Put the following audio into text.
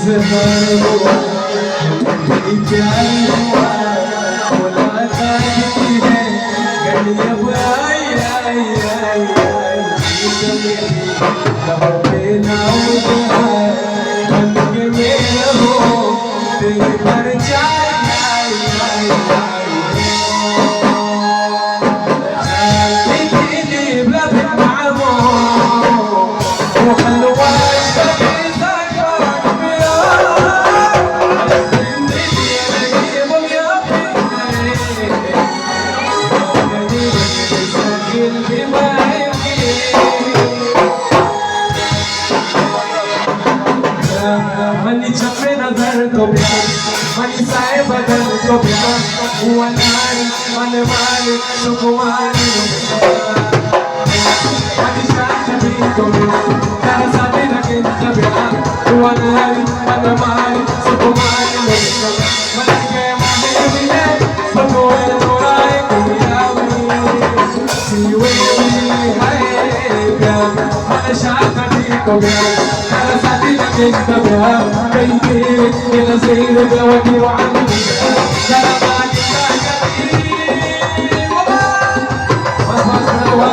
हुआ तेरी प्यार हुआ मुलाकात की है घड़ी अब आई आई आई आई लबों पे नाम है बन के मेरा हो तेरे पर जाए आई आई आई Mani chape nazar to pyar, mani sae badal to pyar, wanari mane mane sukumari mani shaant bhi to pyar, tera sathi lage to pyar, wanari mane mane sukumari mani ke mane mile, samoe torae kuyavi, siwe hai pyar, mani shaant bhi to pyar. Baby, in the same way, what you want,